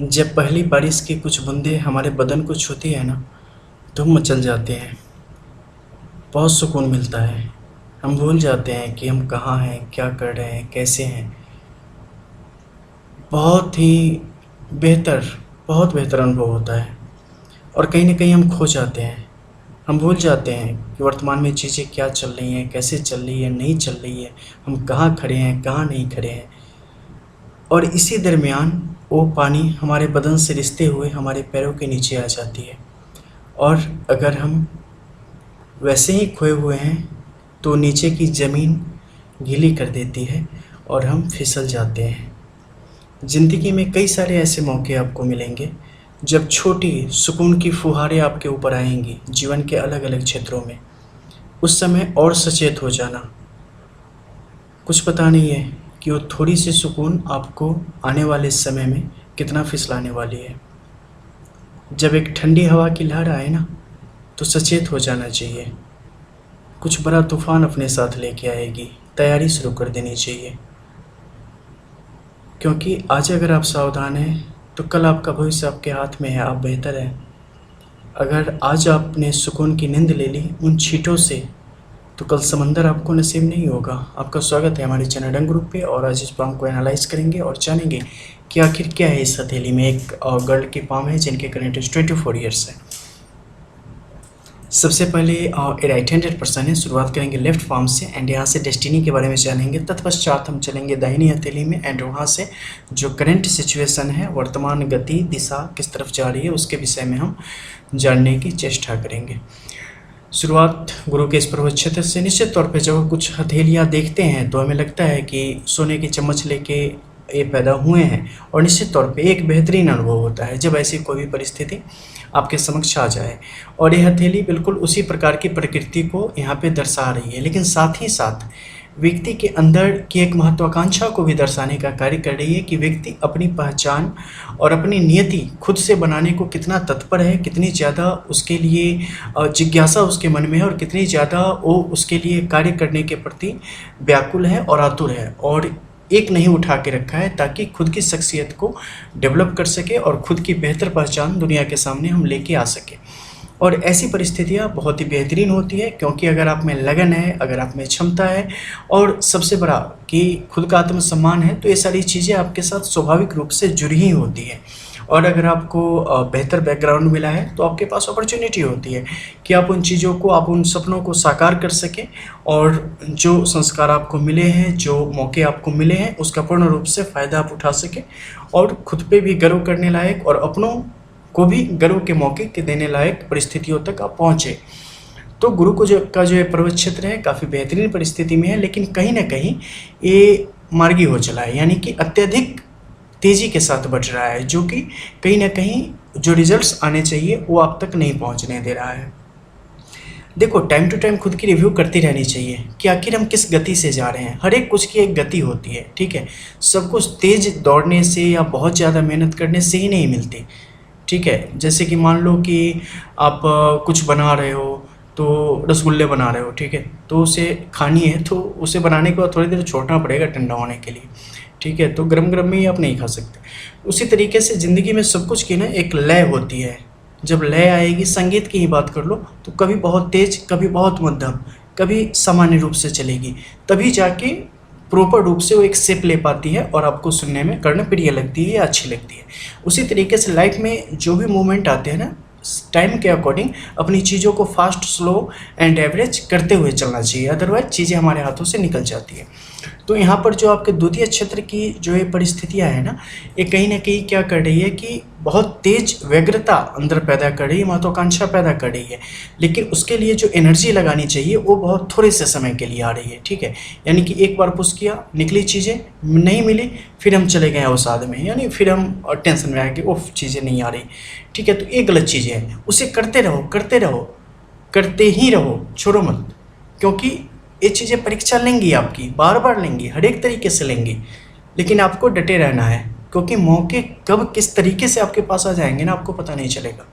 जब पहली बारिश की कुछ बूंदें हमारे बदन को छूती है ना, तो हम मचल जाते हैं। बहुत सुकून मिलता है। हम भूल जाते हैं कि हम कहाँ हैं, क्या कर रहे हैं, कैसे हैं। बहुत ही बेहतर बहुत बेहतर अनुभव होता है। और कहीं न कहीं हम खो जाते हैं। हम भूल जाते हैं कि वर्तमान में चीज़ें क्या चल रही हैं, कैसे चल रही है, नहीं चल रही है, हम कहाँ खड़े हैं, कहाँ नहीं खड़े हैं। और इसी दरमियान वो पानी हमारे बदन से रिसते हुए हमारे पैरों के नीचे आ जाती है। और अगर हम वैसे ही खोए हुए हैं तो नीचे की ज़मीन गीली कर देती है और हम फिसल जाते हैं। ज़िंदगी में कई सारे ऐसे मौके आपको मिलेंगे जब छोटी सुकून की फुहारें आपके ऊपर आएँगी जीवन के अलग-अलग क्षेत्रों में। उस समय और सचेत हो जाना। कुछ पता नहीं है कि वो थोड़ी-सी सुकून आपको आने वाले समय में कितना फिसलाने वाली है। जब एक ठंडी हवा की लहर आए ना, तो सचेत हो जाना चाहिए। कुछ बड़ा तूफ़ान अपने साथ लेके आएगी, तैयारी शुरू कर देनी चाहिए। क्योंकि आज अगर आप सावधान हैं, तो कल आपका भविष्य आपके हाथ में है, आप बेहतर हैं। अगर आज आपने सुकून की नींद ले ली उन छींटों से, तो कल समंदर आपको नसीब नहीं होगा। आपका स्वागत है हमारे चैनल डंग ग्रुप पे और आज इस पाम को एनालाइज़ करेंगे और जानेंगे कि आखिर क्या है इस हथेली में। एक गर्ल की पाम है जिनके करंट एज 24 ईयर्स है। सबसे पहले ये राइट हैंडेड पर्सन है। शुरुआत करेंगे लेफ्ट पाम से एंड यहाँ से डेस्टिनी के बारे में जानेंगे। तत्पश्चात हम चलेंगे दाहिनी हथेली में एंड वहाँ से जो करंट सिचुएशन है, वर्तमान गति दिशा किस तरफ जा रही है, उसके विषय में हम जानने की चेष्टा करेंगे। शुरुआत गुरु के इस पर्वत क्षेत्र से। निश्चित तौर पे जब कुछ हथेलियाँ देखते हैं तो हमें लगता है कि सोने की चम्मच लेके ये पैदा हुए हैं और निश्चित तौर पे एक बेहतरीन अनुभव होता है जब ऐसी कोई भी परिस्थिति आपके समक्ष आ जाए। और ये हथेली बिल्कुल उसी प्रकार की प्रकृति को यहाँ पे दर्शा रही है, लेकिन साथ ही साथ व्यक्ति के अंदर की एक महत्वाकांक्षा को भी दर्शाने का कार्य कर रही है कि व्यक्ति अपनी पहचान और अपनी नियति खुद से बनाने को कितना तत्पर है, कितनी ज़्यादा उसके लिए जिज्ञासा उसके मन में है और कितनी ज़्यादा वो उसके लिए कार्य करने के प्रति व्याकुल है और आतुर है। और एक नहीं उठा के रखा है ताकि खुद की शख्सियत को डेवलप कर सके और खुद की बेहतर पहचान दुनिया के सामने हम लेके आ सके। और ऐसी परिस्थितियाँ बहुत ही बेहतरीन होती है क्योंकि अगर आप में लगन है, अगर आप में क्षमता है और सबसे बड़ा कि खुद का आत्मसम्मान है, तो ये सारी चीज़ें आपके साथ स्वाभाविक रूप से जुड़ी ही होती हैं। और अगर आपको बेहतर बैकग्राउंड मिला है तो आपके पास अपॉर्चुनिटी होती है कि आप उन चीज़ों को, आप उन सपनों को साकार कर सकें और जो संस्कार आपको मिले हैं, जो मौके आपको मिले हैं, उसका पूर्ण रूप से फ़ायदा आप उठा सकें और खुद पे भी गर्व करने लायक और अपनों को भी गर्व के मौके के देने लायक परिस्थितियों तक आप पहुँचे। तो गुरु को जो ये पर्वत क्षेत्र है काफ़ी बेहतरीन परिस्थिति में है, लेकिन कहीं ना कहीं ये मार्गी हो चला है, यानी कि अत्यधिक तेज़ी के साथ बढ़ रहा है, जो कि कहीं ना कहीं जो रिजल्ट्स आने चाहिए वो आप तक नहीं पहुंचने दे रहा है। देखो, टाइम टू टाइम खुद की रिव्यू करती रहनी चाहिए कि आखिर हम किस गति से जा रहे हैं। हर एक कुछ की एक गति होती है, ठीक है। सब कुछ तेज़ दौड़ने से या बहुत ज़्यादा मेहनत करने से ही नहीं मिलती, ठीक है। जैसे कि मान लो कि आप कुछ बना रहे हो, तो रसगुल्ले बना रहे हो, ठीक है, तो उसे खानी है तो उसे बनाने के बाद थोड़ी देर छोड़ना पड़ेगा ठंडा होने के लिए, ठीक है। तो गरम गरम में ही आप नहीं खा सकते। उसी तरीके से ज़िंदगी में सब कुछ की ना एक लय होती है। जब लय आएगी, संगीत की ही बात कर लो, तो कभी बहुत तेज़, कभी बहुत मध्यम, कभी सामान्य रूप से चलेगी, तभी जाके प्रॉपर रूप से वो एक शेप ले पाती है और आपको सुनने में कर्णप्रिय लगती है या अच्छी लगती है। उसी तरीके से लाइफ में जो भी मूवमेंट आते हैं ना, टाइम के अकॉर्डिंग अपनी चीज़ों को फास्ट, स्लो एंड एवरेज करते हुए चलना चाहिए, अदरवाइज चीज़ें हमारे हाथों से निकल जाती है। तो यहाँ पर जो आपके द्वितीय क्षेत्र की जो ये परिस्थितियाँ हैं ना, ये कहीं ना कहीं क्या कर रही है कि बहुत तेज व्यग्रता अंदर पैदा कर रही है, महत्वाकांक्षा पैदा कर रही है, लेकिन उसके लिए जो एनर्जी लगानी चाहिए वो बहुत थोड़े से समय के लिए आ रही है, ठीक है। यानी कि एक बार पुश किया, निकली चीज़ें, नहीं मिली, फिर हम चले गए अवसाद में, यानी फिर हम टेंशन में आए कि ओह चीज़ें नहीं आ रही, ठीक है। तो ये गलत चीज़ें हैं। उसे करते रहो, करते रहो, करते ही रहो, छोड़ो मत, क्योंकि ये चीज़ें परीक्षा लेंगी आपकी, बार बार लेंगी, हर एक तरीके से लेंगी, लेकिन आपको डटे रहना है क्योंकि मौके कब किस तरीके से आपके पास आ जाएंगे ना, आपको पता नहीं चलेगा।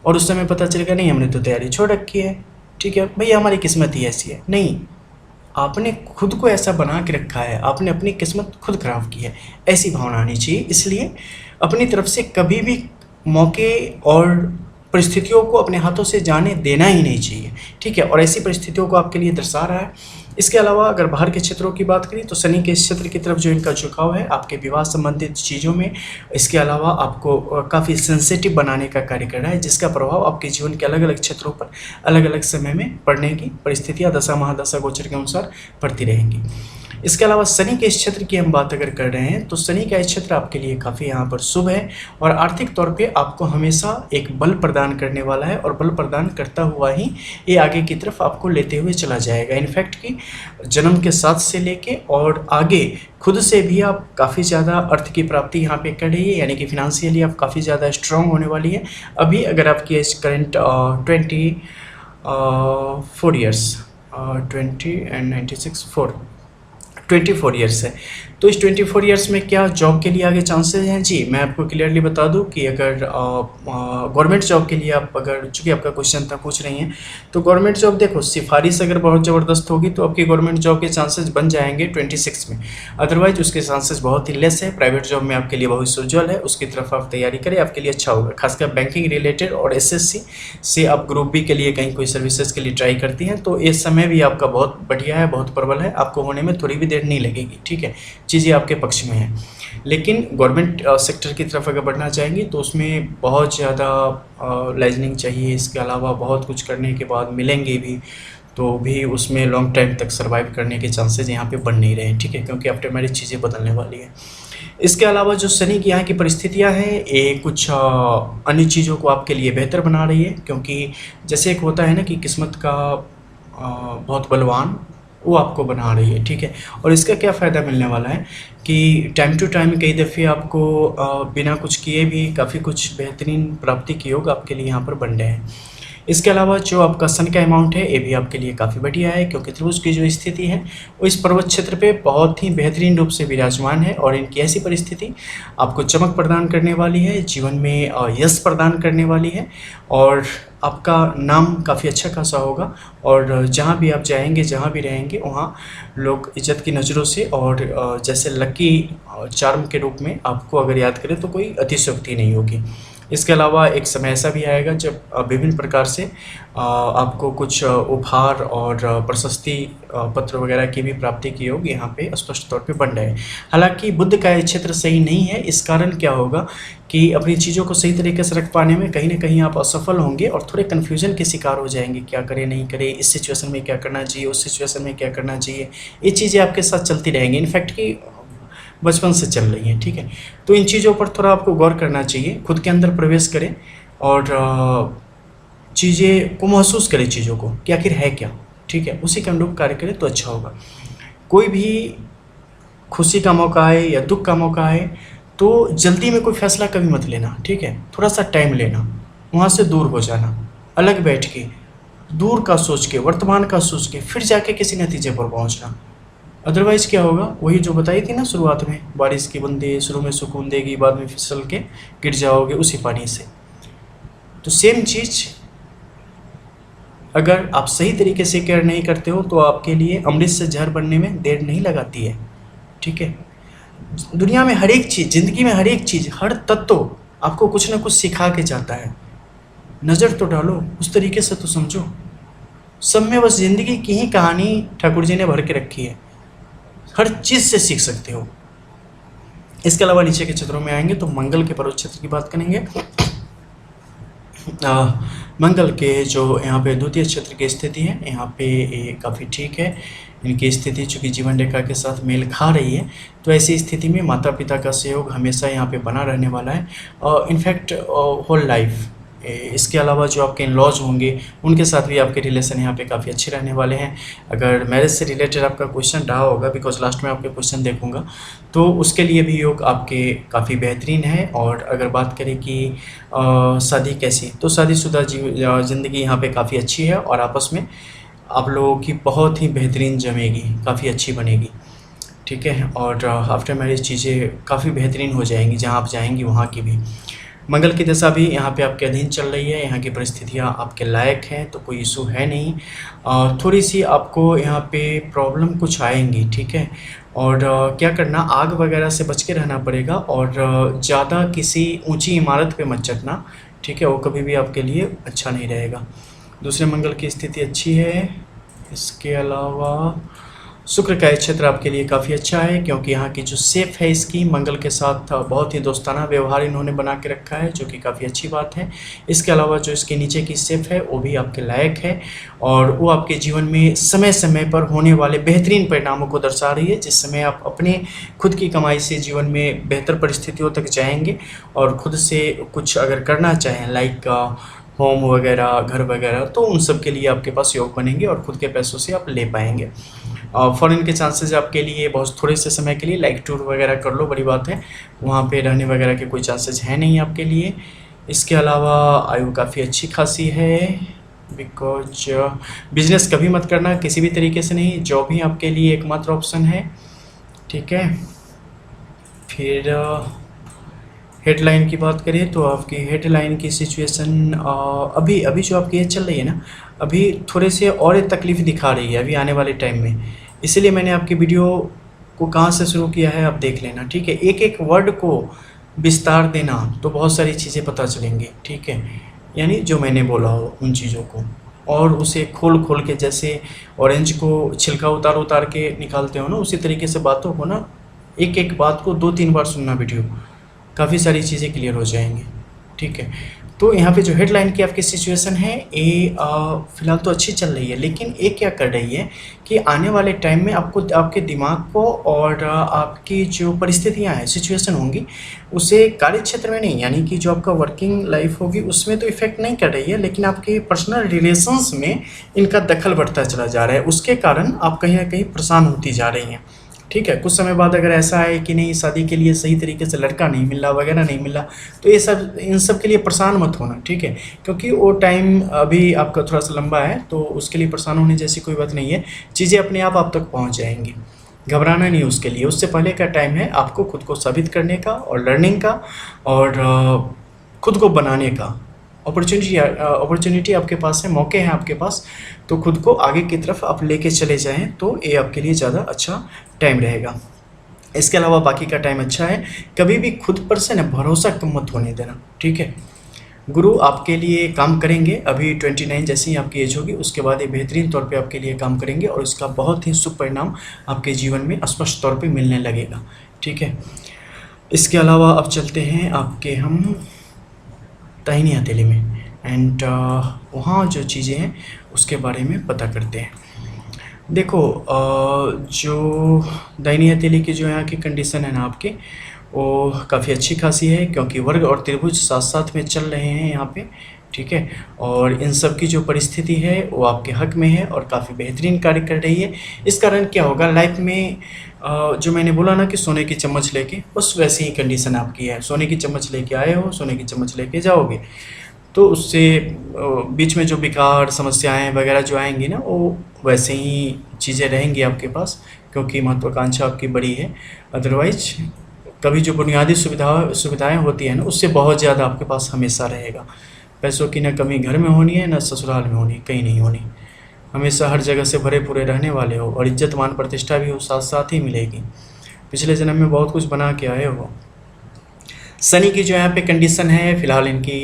और उस समय पता चलेगा नहीं हमने तो तैयारी छोड़ रखी है, ठीक है भैया, हमारी किस्मत ही ऐसी है। नहीं, आपने खुद को ऐसा बना के रखा है, आपने अपनी किस्मत खुद खराब की है, ऐसी भावना आनी चाहिए। इसलिए अपनी तरफ से कभी भी मौके और परिस्थितियों को अपने हाथों से जाने देना ही नहीं चाहिए, ठीक है। और ऐसी परिस्थितियों को आपके लिए दर्शा रहा है। इसके अलावा अगर बाहर के क्षेत्रों की बात करें तो शनि के इस क्षेत्र की तरफ जो इनका झुकाव है आपके विवाह संबंधित चीज़ों में, इसके अलावा आपको काफ़ी सेंसिटिव बनाने का कार्य कर रहा है, जिसका प्रभाव आपके जीवन के अलग अलग क्षेत्रों पर अलग अलग समय में पड़ने की परिस्थितियाँ दशा महादशा गोचर के अनुसार पड़ती रहेंगी। इसके अलावा शनि के इस क्षेत्र की हम बात अगर कर रहे हैं तो शनि का इस क्षेत्र आपके लिए काफ़ी यहाँ पर शुभ है और आर्थिक तौर पे आपको हमेशा एक बल प्रदान करने वाला है और बल प्रदान करता हुआ ही ये आगे की तरफ आपको लेते हुए चला जाएगा। इनफैक्ट कि जन्म के साथ से लेके और आगे खुद से भी आप काफ़ी ज़्यादा अर्थ की प्राप्ति यहाँ पे कर रही है, यानी कि फिनेंशियली आप काफ़ी ज़्यादा स्ट्रांग होने वाली है। अभी अगर आपकी age current 24 years 20 and 96 24 years है, तो इस 24 ईयर्स में क्या जॉब के लिए आगे चांसेस हैं? जी मैं आपको क्लियरली बता दूं कि अगर गवर्नमेंट जॉब के लिए आप अगर, चूँकि आपका क्वेश्चन था पूछ रही हैं, तो गवर्नमेंट जॉब देखो सिफारिश अगर बहुत ज़बरदस्त होगी तो आपकी गवर्नमेंट जॉब के चांसेस बन जाएंगे 26 में, अदरवाइज उसके चांसेस बहुत ही लेस है। प्राइवेट जॉब में आपके लिए बहुत उज्ज्वल है, उसकी तरफ आप तैयारी करें, आपके लिए अच्छा होगा। खासकर बैंकिंग रिलेटेड और SSC से आप ग्रुप बी के लिए कहीं कोई सर्विसेज के लिए ट्राई करती हैं तो इस समय भी आपका बहुत बढ़िया है, बहुत प्रबल है, आपको होने में थोड़ी भी देर नहीं लगेगी, ठीक है। चीज़ें आपके पक्ष में हैं। लेकिन गवर्नमेंट सेक्टर की तरफ अगर बढ़ना चाहेंगे तो उसमें बहुत ज़्यादा लाइजनिंग चाहिए, इसके अलावा बहुत कुछ करने के बाद मिलेंगे भी तो भी उसमें लॉन्ग टाइम तक सर्वाइव करने के चांसेस यहाँ पे बन नहीं रहे हैं, ठीक है, क्योंकि आफ्टर मैरिज चीज़ें बदलने वाली है। इसके अलावा जो शनि की यहाँ की परिस्थितियाँ हैं ये कुछ अन्य चीज़ों को आपके लिए बेहतर बना रही है, क्योंकि जैसे एक होता है ना कि किस्मत का बहुत बलवान, वो आपको बना रही है, ठीक है। और इसका क्या फ़ायदा मिलने वाला है कि टाइम टू टाइम कई दफ़े आपको बिना कुछ किए भी काफ़ी कुछ बेहतरीन प्राप्ति के योग आपके लिए यहाँ पर बन रहे हैं। इसके अलावा जो आपका सन का अमाउंट है ये भी आपके लिए काफ़ी बढ़िया है, क्योंकि त्रिभुज की जो स्थिति है वो इस पर्वत क्षेत्र पे बहुत ही बेहतरीन रूप से विराजमान है और इनकी ऐसी परिस्थिति आपको चमक प्रदान करने वाली है, जीवन में यश प्रदान करने वाली है और आपका नाम काफ़ी अच्छा खासा होगा और जहाँ भी आप जाएंगे, जहाँ भी रहेंगे, वहाँ लोग इज्जत की नज़रों से और जैसे लकी चार्म के रूप में आपको अगर याद करें तो कोई अतिशयोक्ति नहीं होगी। इसके अलावा एक समय ऐसा भी आएगा जब विभिन्न प्रकार से आपको कुछ उपहार और प्रशस्ति पत्र वगैरह की भी प्राप्ति की योग यहाँ पे स्पष्ट तौर पे बन रहे हैं। हालांकि बुध का ये क्षेत्र सही नहीं है, इस कारण क्या होगा कि अपनी चीज़ों को सही तरीके से रख पाने में कहीं ना कहीं आप असफल होंगे और थोड़े कन्फ्यूजन के शिकार हो जाएंगे, क्या करें नहीं करें, इस सिचुएशन में क्या करना चाहिए, उस सिचुएशन में क्या करना चाहिए, ये चीज़ें आपके साथ चलती रहेंगी। इनफैक्ट कि बचपन से चल रही हैं, ठीक है। तो इन चीज़ों पर थोड़ा आपको गौर करना चाहिए, खुद के अंदर प्रवेश करें और चीज़ें को महसूस करें, चीज़ों को कि आखिर है क्या, ठीक है, उसी के अनुरूप कार्य करें तो अच्छा होगा। कोई भी खुशी का मौका आए या दुख का मौका आए तो जल्दी में कोई फैसला कभी मत लेना, ठीक है, थोड़ा सा टाइम लेना, वहाँ से दूर हो जाना, अलग बैठ के दूर का सोच के, वर्तमान का सोच के फिर जाके किसी नतीजे पर पहुँचना। अदरवाइज़ क्या होगा, वही जो बताई थी ना शुरुआत में, बारिश की बूंदें शुरू में सुकून देगी, बाद में फिसल के गिर जाओगे उसी पानी से। तो सेम चीज़ अगर आप सही तरीके से केयर नहीं करते हो तो आपके लिए अमृत से जहर बनने में देर नहीं लगाती है, ठीक है। दुनिया में हर एक चीज़, ज़िंदगी में हर एक चीज़, हर तत्व आपको कुछ ना कुछ सिखा के जाता है। नज़र तो डालो, उस तरीके से तो समझो। सब में बस ज़िंदगी की ही कहानी ठाकुर जी ने भर के रखी है, हर चीज़ से सीख सकते हो। इसके अलावा नीचे के क्षेत्रों में आएंगे तो मंगल के पर्वत क्षेत्र की बात करेंगे। मंगल के जो यहाँ पे द्वितीय क्षेत्र की स्थिति है, यहाँ पे ये काफ़ी ठीक है। इनकी स्थिति चूँकि जीवन रेखा के साथ मेल खा रही है तो ऐसी स्थिति में माता पिता का सहयोग हमेशा यहाँ पे बना रहने वाला है, इनफैक्ट होल लाइफ। इसके अलावा जो आपके इन लॉज होंगे उनके साथ भी आपके रिलेशन यहाँ पे काफ़ी अच्छे रहने वाले हैं। अगर मैरिज से रिलेटेड आपका क्वेश्चन रहा होगा, बिकॉज लास्ट में आपके क्वेश्चन देखूंगा, तो उसके लिए भी योग आपके काफ़ी बेहतरीन है। और अगर बात करें कि शादी कैसी, तो शादीशुदा ज़िंदगी यहाँ पे काफ़ी अच्छी है और आपस में आप लोगों की बहुत ही बेहतरीन जमेगी, काफ़ी अच्छी बनेगी, ठीक है। और आफ्टर मैरिज चीज़ें काफ़ी बेहतरीन हो जाएंगी, जहाँ आप जाएंगी वहाँ की भी। मंगल की दशा भी यहाँ पे आपके अधीन चल रही है, यहाँ की परिस्थितियाँ आपके लायक हैं, तो कोई इशू है नहीं। थोड़ी सी आपको यहाँ पे प्रॉब्लम कुछ आएंगी, ठीक है। और क्या करना, आग वगैरह से बच के रहना पड़ेगा, और ज़्यादा किसी ऊंची इमारत पे मत चढ़ना, ठीक है, वो कभी भी आपके लिए अच्छा नहीं रहेगा। दूसरे मंगल की स्थिति अच्छी है। इसके अलावा शुक्र का क्षेत्र आपके लिए काफ़ी अच्छा है, क्योंकि यहाँ की जो सेफ है इसकी मंगल के साथ बहुत ही दोस्ताना व्यवहार इन्होंने बना के रखा है, जो कि काफ़ी अच्छी बात है। इसके अलावा जो इसके नीचे की सेफ है वो भी आपके लायक है, और वो आपके जीवन में समय समय पर होने वाले बेहतरीन परिणामों को दर्शा रही है, जिस समय आप अपने खुद की कमाई से जीवन में बेहतर परिस्थितियों तक जाएंगे, और खुद से कुछ अगर करना चाहें लाइक होम वगैरह, घर वगैरह, तो उन सब के लिए आपके पास योग बनेंगे और खुद के पैसों से आप ले पाएंगे। फॉरेन के चांसेस आपके लिए बहुत थोड़े से समय के लिए लाइक टूर वगैरह कर लो, बड़ी बात है। वहाँ पे रहने वगैरह के कोई चांसेस हैं नहीं आपके लिए। इसके अलावा आयु काफ़ी अच्छी खासी है, बिकॉज बिजनेस कभी मत करना किसी भी तरीके से नहीं, जॉब ही आपके लिए एकमात्र ऑप्शन है, ठीक है। फिर हेडलाइन की बात करें तो आपकी हेडलाइन की सिचुएशन अभी अभी जो आपकी एज चल रही है ना, अभी थोड़े से और तकलीफ दिखा रही है अभी आने वाले टाइम में, इसलिए मैंने आपकी वीडियो को कहाँ से शुरू किया है आप देख लेना, ठीक है। एक एक वर्ड को विस्तार देना तो बहुत सारी चीज़ें पता चलेंगी, ठीक है, यानी जो मैंने बोला हो उन चीज़ों को, और उसे खोल खोल के, जैसे ऑरेंज को छिलका उतार उतार के निकालते हो ना, उसी तरीके से बातों को ना, एक एक बात को 2-3 बार सुनना वीडियो, काफ़ी सारी चीज़ें क्लियर हो जाएंगी, ठीक है। तो यहाँ पे जो हेडलाइन की आपकी सिचुएशन है ये फ़िलहाल तो अच्छी चल रही है, लेकिन ये क्या कर रही है कि आने वाले टाइम में आपको आपके दिमाग को और आपकी जो परिस्थितियाँ हैं, सिचुएशन होंगी, उसे कार्य क्षेत्र में नहीं, यानी कि जो आपका वर्किंग लाइफ होगी उसमें तो इफ़ेक्ट नहीं कर रही है, लेकिन आपके पर्सनल रिलेशंस में इनका दखल बढ़ता चला जा रहा है। उसके कारण आप कहीं ना कहीं परेशान होती जा रही हैं, ठीक है। कुछ समय बाद अगर ऐसा है कि नहीं, शादी के लिए सही तरीके से लड़का नहीं मिल रहा वगैरह नहीं मिल रहा, तो ये सब, इन सब के लिए परेशान मत होना, ठीक है, क्योंकि वो टाइम अभी आपका थोड़ा सा लंबा है, तो उसके लिए परेशान होने जैसी कोई बात नहीं है। चीज़ें अपने आप तक पहुंच जाएंगी, घबराना नहीं उसके लिए। उससे पहले का टाइम है आपको खुद को साबित करने का और लर्निंग का और खुद को बनाने का। अपॉर्चुनिटी आपके पास है, मौके हैं आपके पास, तो खुद को आगे की तरफ आप लेके चले जाएं तो ये आपके लिए ज़्यादा अच्छा टाइम रहेगा। इसके अलावा बाकी का टाइम अच्छा है। कभी भी खुद पर से ना भरोसा कम मत होने देना, ठीक है। गुरु आपके लिए काम करेंगे, अभी 29 जैसी ही आपकी एज होगी उसके बाद ये बेहतरीन तौर पे आपके लिए काम करेंगे, और इसका बहुत ही शुभ परिणाम आपके जीवन में स्पष्ट तौर पे मिलने लगेगा, ठीक है। इसके अलावा अब चलते हैं आपके हम दाहिनी हथेली में, एंड वहाँ जो चीज़ें हैं उसके बारे में पता करते हैं। देखो जो दाहिनी हथेली की जो यहाँ की कंडीशन है ना आपकी, वो काफ़ी अच्छी खासी है, क्योंकि वर्ग और त्रिभुज साथ साथ में चल रहे हैं यहाँ पे, ठीक है। और इन सब की जो परिस्थिति है वो आपके हक में है और काफ़ी बेहतरीन कार्य कर रही है। इस कारण क्या होगा लाइफ में, जो मैंने बोला ना कि सोने की चम्मच लेके, बस वैसी ही कंडीशन आपकी है। सोने की चम्मच लेके आए हो, सोने की चम्मच लेके जाओगे, तो उससे बीच में जो बेकार समस्याएं वगैरह जो आएंगी ना, वो वैसे ही चीज़ें रहेंगी आपके पास, क्योंकि महत्वाकांक्षा आपकी बड़ी है। अदरवाइज कभी जो बुनियादी सुविधाएं होती हैं ना, उससे बहुत ज़्यादा आपके पास हमेशा रहेगा। पैसों की ना कमी घर में होनी है, ना ससुराल में होनी, कहीं नहीं होनी। हमेशा हर जगह से भरे पूरे रहने वाले हो, और इज्जत मान प्रतिष्ठा भी हो साथ साथ ही मिलेगी। पिछले जन्म में बहुत कुछ बना के आए हो। शनि की जो यहाँ पे कंडीशन है फिलहाल इनकी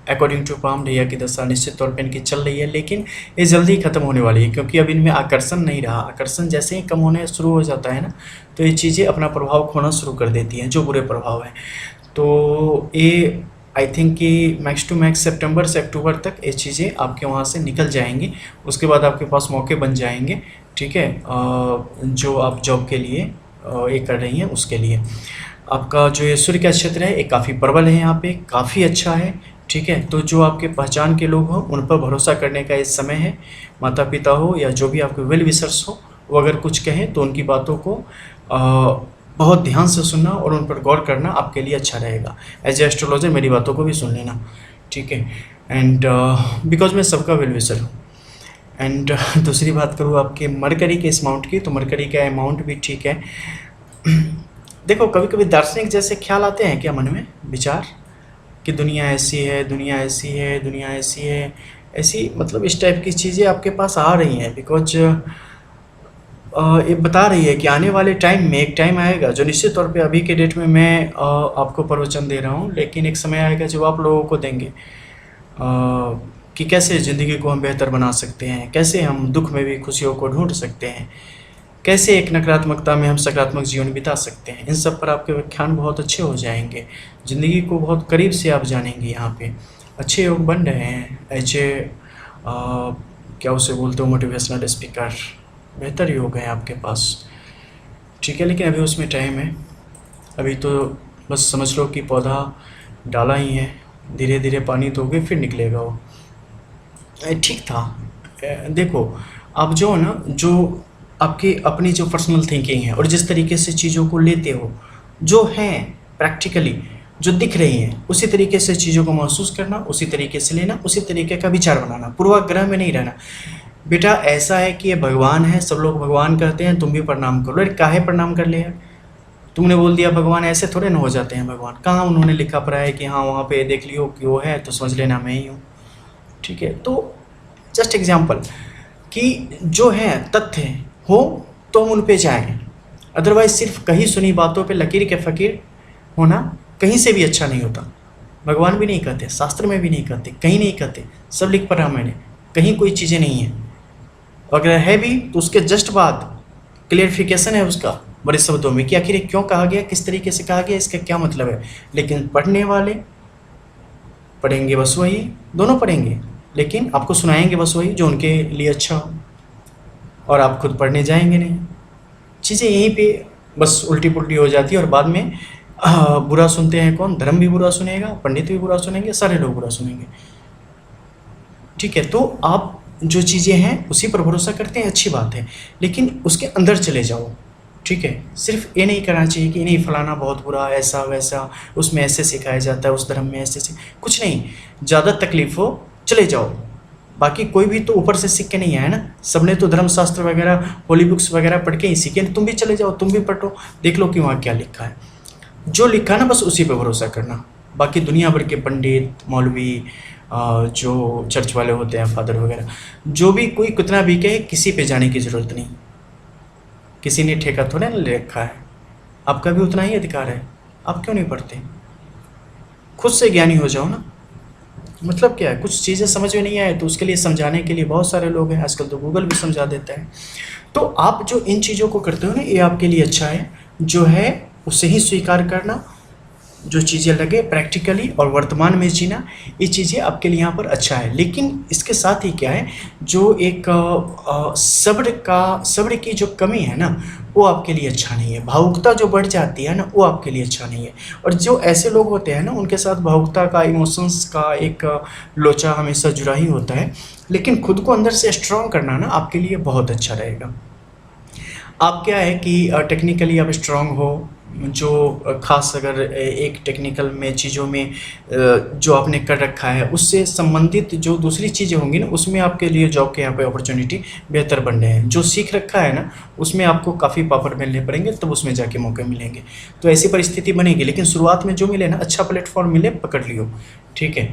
अकॉर्डिंग टू पाम ढैया की दशा निश्चित तौर पे इनकी चल रही है, लेकिन ये जल्दी ही खत्म होने वाली है, क्योंकि अब इनमें आकर्षण नहीं रहा। आकर्षण जैसे ही कम होने शुरू हो जाता है ना, तो ये चीज़ें अपना प्रभाव खोना शुरू कर देती हैं, जो बुरे प्रभाव हैं। तो ये आई थिंक कि मैक्स टू मैक्स सितंबर से अक्टूबर तक ये चीज़ें आपके वहाँ से निकल जाएंगी। उसके बाद आपके पास मौके बन जाएंगे, ठीक है, जो आप जॉब के लिए ये कर रही हैं उसके लिए। आपका जो ये सूर्य का क्षेत्र है ये काफ़ी प्रबल है, यहाँ पे काफ़ी अच्छा है, ठीक है। तो जो आपके पहचान के लोग हों उन पर भरोसा करने का ये समय है। माता पिता हो या जो भी आपके वेल विशर्स हो, वो अगर कुछ कहें तो उनकी बातों को बहुत ध्यान से सुनना और उन पर गौर करना आपके लिए अच्छा रहेगा। एज ए एस्ट्रोलॉजर मेरी बातों को भी सुन लेना, ठीक है। एंड बिकॉज मैं सबका वेल विशर हूँ। एंड दूसरी बात करूँ आपके मरकरी के इस अमाउंट की, तो मरकरी का अमाउंट भी ठीक है। देखो कभी कभी दार्शनिक जैसे ख्याल आते हैं क्या मन में, विचार, कि दुनिया ऐसी है, दुनिया ऐसी है, दुनिया ऐसी है, ऐसी मतलब इस टाइप की चीज़ें आपके पास आ रही हैं बिकॉज ये बता रही है कि आने वाले टाइम में एक टाइम आएगा जो निश्चित तौर पे अभी के डेट में मैं आपको प्रवचन दे रहा हूँ, लेकिन एक समय आएगा जब आप लोगों को देंगे कि कैसे ज़िंदगी को हम बेहतर बना सकते हैं, कैसे हम दुख में भी खुशियों को ढूंढ सकते हैं, कैसे एक नकारात्मकता में हम सकारात्मक जीवन बिता सकते हैं। इन सब पर आपके व्याख्यान बहुत अच्छे हो जाएंगे, ज़िंदगी को बहुत करीब से आप जानेंगे। यहाँ पे अच्छे योग बन रहे हैं, अच्छे क्या उसे बोलते हो, मोटिवेशनल स्पीकर, बेहतर योग है आपके पास, ठीक है। लेकिन अभी उसमें टाइम है, अभी तो बस समझ लो कि पौधा डाला ही है, धीरे धीरे पानी दोगे फिर निकलेगा वो। ठीक था। देखो आप जो है ना, जो आपकी अपनी जो पर्सनल थिंकिंग है और जिस तरीके से चीज़ों को लेते हो, जो हैं प्रैक्टिकली जो दिख रही हैं, उसी तरीके से चीज़ों को महसूस करना, उसी तरीके से लेना, उसी तरीके का विचार बनाना, पूर्वाग्रह में नहीं रहना। बेटा ऐसा है कि ये भगवान है, सब लोग भगवान कहते हैं, तुम भी प्रणाम करो। अरे काहे प्रणाम कर लिया, तुमने बोल दिया भगवान, ऐसे थोड़े ना हो जाते हैं भगवान। कहाँ उन्होंने लिखा पड़ा है कि हाँ वहाँ पे देख लियो कि वो है तो समझ लेना मैं ही हूँ, ठीक है। तो जस्ट एग्जाम्पल कि जो है तथ्य हो तो हम उन पे जाएं, अदरवाइज सिर्फ कहीं सुनी बातों पे लकीर के फ़कीर होना कहीं से भी अच्छा नहीं होता। भगवान भी नहीं कहते, शास्त्र में भी नहीं कहते, कहीं नहीं कहते, सब लिख पढ़ा मैंने, कहीं कोई चीज़ें नहीं है। अगर है भी तो उसके जस्ट बाद क्लियरिफिकेशन है उसका बड़े शब्दों में कि आखिर ये क्यों कहा गया, किस तरीके से कहा गया, इसका क्या मतलब है। लेकिन पढ़ने वाले पढ़ेंगे बस वही, दोनों पढ़ेंगे, लेकिन आपको सुनाएंगे बस वही जो उनके लिए अच्छा हो, और आप खुद पढ़ने जाएंगे नहीं। चीज़ें यहीं पे बस उल्टी पुल्टी हो जाती है और बाद में बुरा सुनते हैं कौन, धर्म भी बुरा सुनेगा, पंडित भी बुरा सुनेंगे, सारे लोग बुरा सुनेंगे, ठीक है। तो आप जो चीज़ें हैं उसी पर भरोसा करते हैं, अच्छी बात है, लेकिन उसके अंदर चले जाओ, ठीक है। सिर्फ ये नहीं करना चाहिए कि नहीं फलाना बहुत बुरा, ऐसा वैसा, उसमें ऐसे सिखाया जाता है, उस धर्म में ऐसे कुछ नहीं। ज़्यादा तकलीफ हो चले जाओ, बाकी कोई भी तो ऊपर से सीख के नहीं आया ना, सबने तो धर्मशास्त्र वगैरह होली बुक्स वगैरह पढ़ के ही सीखे। तुम भी चले जाओ, तुम भी पढ़ो, देख लो कि वहाँ क्या लिखा है, जो लिखा है ना बस उसी पे भरोसा करना। बाकी दुनिया भर के पंडित मौलवी जो चर्च वाले होते हैं, फादर वगैरह, जो भी कोई कितना भी कहे, किसी पे जाने की ज़रूरत नहीं। किसी ने ठेका थोड़ा ना ले रखा है, आपका भी उतना ही अधिकार है। आप क्यों नहीं पढ़ते, खुद से ज्ञानी हो जाओ ना। मतलब क्या है, कुछ चीज़ें समझ में नहीं आए तो उसके लिए समझाने के लिए बहुत सारे लोग हैं, आजकल तो गूगल भी समझा देता है। तो आप जो इन चीज़ों को करते हो ना, ये आपके लिए अच्छा है, जो है उसे ही स्वीकार करना, जो चीज़ें लगे प्रैक्टिकली और वर्तमान में जीना, ये चीज़ें आपके लिए यहाँ पर अच्छा है। लेकिन इसके साथ ही क्या है, जो एक सब्र की जो कमी है ना, वो आपके लिए अच्छा नहीं है। भावुकता जो बढ़ जाती है ना, वो आपके लिए अच्छा नहीं है। और जो ऐसे लोग होते हैं ना, उनके साथ भावुकता का, इमोशंस का एक लोचा हमेशा जुड़ा ही होता है। लेकिन खुद को अंदर से स्ट्रॉन्ग करना ना आपके लिए बहुत अच्छा रहेगा। आप क्या है कि टेक्निकली आप स्ट्रॉन्ग हो, जो खास अगर एक टेक्निकल में चीज़ों में जो आपने कर रखा है उससे संबंधित जो दूसरी चीज़ें होंगी ना, उसमें आपके लिए जॉब के यहाँ पे अपॉर्चुनिटी बेहतर बन रहे हैं। जो सीख रखा है ना, उसमें आपको काफ़ी पापड़ बेलने पड़ेंगे, तब उसमें जाके मौके मिलेंगे। तो ऐसी परिस्थिति बनेगी, लेकिन शुरुआत में जो मिले ना, अच्छा प्लेटफॉर्म मिले, पकड़ लियो, ठीक है।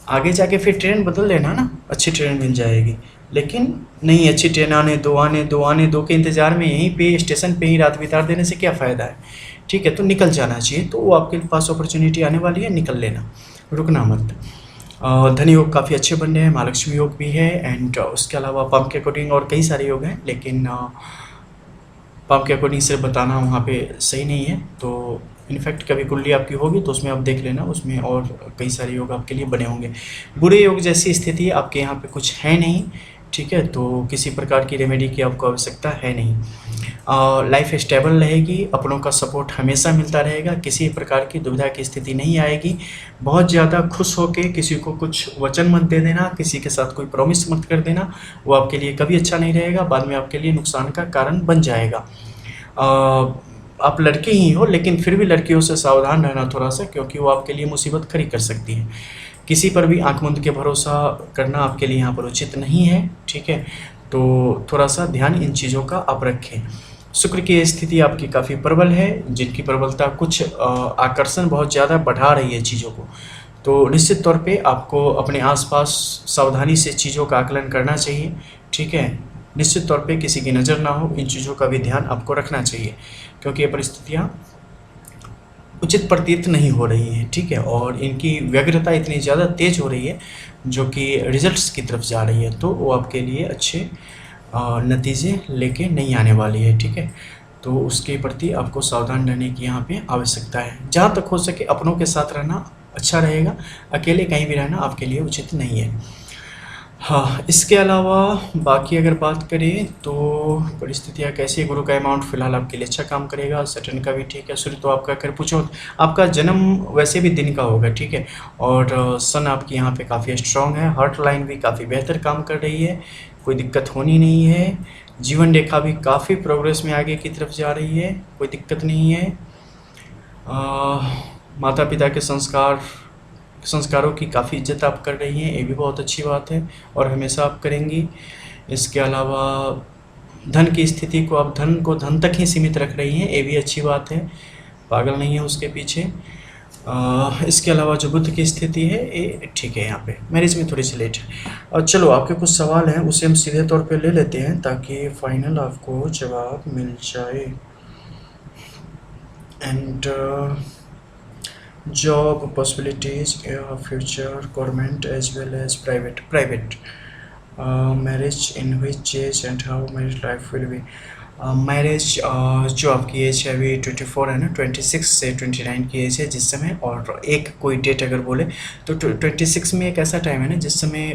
आगे जाके फिर ट्रेन बदल लेना ना, अच्छी ट्रेन मिल जाएगी। लेकिन नहीं, अच्छी ट्रेन आने दो के इंतज़ार में यहीं पे स्टेशन पे ही रात बिता देने से क्या फ़ायदा है, ठीक है। तो निकल जाना चाहिए, तो वो आपके पास अपॉर्चुनिटी आने वाली है, निकल लेना, रुकना मत। धन योग काफ़ी अच्छे बन रहे हैं, महालक्ष्मी योग भी है, एंड उसके अलावा पाम के अकॉर्डिंग और कई सारे योग हैं, लेकिन पाम के अकॉर्डिंग सिर्फ बताना वहाँ पे सही नहीं है। तो इनफैक्ट कभी कुंडली आपकी होगी तो उसमें आप देख लेना, उसमें और कई सारे योग आपके लिए बने होंगे। बुरे योग जैसी स्थिति आपके यहाँ पे कुछ है नहीं, ठीक है। तो किसी प्रकार की रेमेडी की आपको आवश्यकता है नहीं। लाइफ स्टेबल रहेगी, अपनों का सपोर्ट हमेशा मिलता रहेगा, किसी प्रकार की दुविधा की स्थिति नहीं आएगी। बहुत ज़्यादा खुश होके किसी को कुछ वचन मत दे देना, किसी के साथ कोई प्रॉमिस मत कर देना, वो आपके लिए कभी अच्छा नहीं रहेगा, बाद में आपके लिए नुकसान का कारण बन जाएगा। आप लड़के ही हो, लेकिन फिर भी लड़कियों से सावधान रहना थोड़ा सा, क्योंकि वो आपके लिए मुसीबत खड़ी कर सकती है। किसी पर भी आंख मूंद के भरोसा करना आपके लिए यहाँ पर उचित नहीं है, ठीक है। तो थोड़ा सा ध्यान इन चीज़ों का आप रखें। शुक्र की स्थिति आपकी काफ़ी प्रबल है, जिनकी प्रबलता कुछ आकर्षण बहुत ज़्यादा बढ़ा रही है चीज़ों को। तो निश्चित तौर पे आपको अपने आसपास सावधानी से चीज़ों का आकलन करना चाहिए, ठीक है। निश्चित तौर पे किसी की नज़र ना हो, इन चीज़ों का भी ध्यान आपको रखना चाहिए, क्योंकि ये परिस्थितियाँ उचित प्रतीत नहीं हो रही हैं, ठीक है। और इनकी व्यग्रता इतनी ज़्यादा तेज़ हो रही है जो कि रिजल्ट्स की तरफ जा रही है, तो वो आपके लिए अच्छे नतीजे लेके नहीं आने वाली है, ठीक है। तो उसके प्रति आपको सावधान रहने की यहाँ पे आवश्यकता है। जहाँ तक हो सके अपनों के साथ रहना अच्छा रहेगा, अकेले कहीं भी रहना आपके लिए उचित नहीं है। हाँ, इसके अलावा बाकी अगर बात करें तो परिस्थितियाँ कैसी है। गुरु का अमाउंट फिलहाल आपके लिए अच्छा काम करेगा, सैटर्न का भी ठीक है। सूर्य तो आपका अगर पूछो आपका जन्म वैसे भी दिन का होगा, ठीक है। और सन आपकी यहाँ पे काफ़ी स्ट्रांग है, हार्ट लाइन भी काफ़ी बेहतर काम कर रही है, कोई दिक्कत होनी नहीं है। जीवन रेखा भी काफ़ी प्रोग्रेस में आगे की तरफ जा रही है, कोई दिक्कत नहीं है। माता पिता के संस्कारों की काफ़ी इज्जत आप कर रही हैं, ये भी बहुत अच्छी बात है और हमेशा आप करेंगी। इसके अलावा धन की स्थिति को, आप धन को धन तक ही सीमित रख रही हैं, ये भी अच्छी बात है, पागल नहीं है उसके पीछे। इसके अलावा जो बुध की स्थिति है ये ठीक है, यहाँ पे मैरिज में थोड़ी सी लेट है। और चलो आपके कुछ सवाल हैं उसे हम सीधे तौर पे ले लेते हैं ताकि फाइनल आपको जवाब मिल जाए। And job possibilities, future government as well as private marriage in which age and how marriage life will be। Marriage जो आपकी एज है अभी 24 है ना, 26 से 29 की एज है जिस समय, और एक कोई डेट अगर बोले तो 26 में एक ऐसा टाइम है ना जिस समय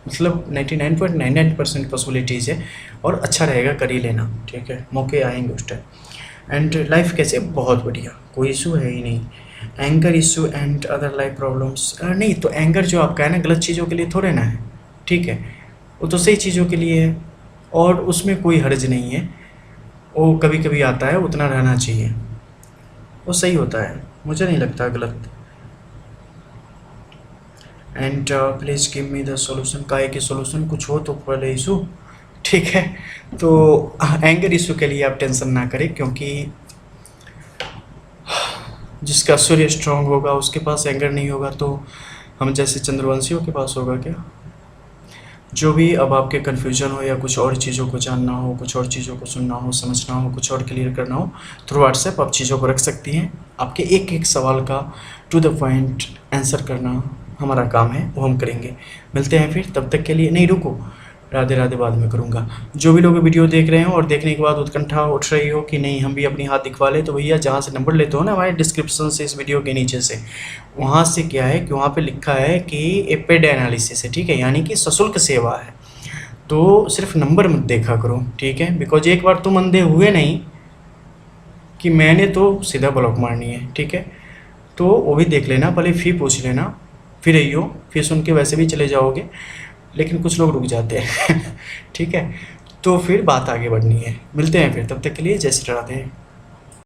मतलब 99.99% पॉसिबिलिटीज़ है और अच्छा रहेगा, कर ही लेना, ठीक है, मौके आएंगे उस टाइम। एंड लाइफ कैसे, बहुत बढ़िया, कोई इशू है ही नहीं। Anger issue and other life problems नहीं, तो एंगर जो आपका है ना गलत चीज़ों के लिए थोड़े ना है, ठीक है, वो तो सही चीज़ों के लिए है और उसमें कोई हर्ज नहीं है। वो कभी कभी आता है, उतना रहना चाहिए, वो सही होता है, मुझे नहीं लगता गलत। And please give me the solution, काहे की सॉल्यूशन कुछ हो तो पहले इशू, ठीक है। तो एंगर इशू के लिए आप टेंशन ना करें, क्योंकि जिसका सूर्य स्ट्रांग होगा उसके पास एंगर नहीं होगा, तो हम जैसे चंद्रवंशियों के पास होगा क्या। जो भी अब आपके कन्फ्यूजन हो या कुछ और चीज़ों को जानना हो, कुछ और चीज़ों को सुनना हो, समझना हो, कुछ और क्लियर करना हो, थ्रू व्हाट्सएप आप चीज़ों को रख सकती हैं। आपके एक एक सवाल का टू द पॉइंट आंसर करना हमारा काम है, वो हम करेंगे। मिलते हैं फिर, तब तक के लिए नहीं रुको, राधे राधे बाद में करूँगा। जो भी लोग वीडियो देख रहे हो और देखने के बाद उत्कंठा उठ रही हो कि नहीं हम भी अपनी हाथ दिखवा ले, तो भैया जहाँ से नंबर लेते हो ना हमारे डिस्क्रिप्शन से, इस वीडियो के नीचे से, वहाँ से क्या है कि वहाँ पे लिखा है कि ए पेड एनालिसिस है, ठीक है, यानी कि सशुल्क सेवा है। तो सिर्फ नंबर मत देखा करो, ठीक है, बिकॉज एक बार तुम अंधे हुए नहीं कि मैंने तो सीधा ब्लॉक मारनी है, ठीक है, तो वो भी देख लेना, पहले फ़ी पूछ लेना, फिर आइयो, फिर सुन के वैसे भी चले जाओगे, लेकिन कुछ लोग रुक जाते हैं ठीक है, तो फिर बात आगे बढ़नी है। मिलते हैं फिर, तब तक के लिए जय श्री राधे।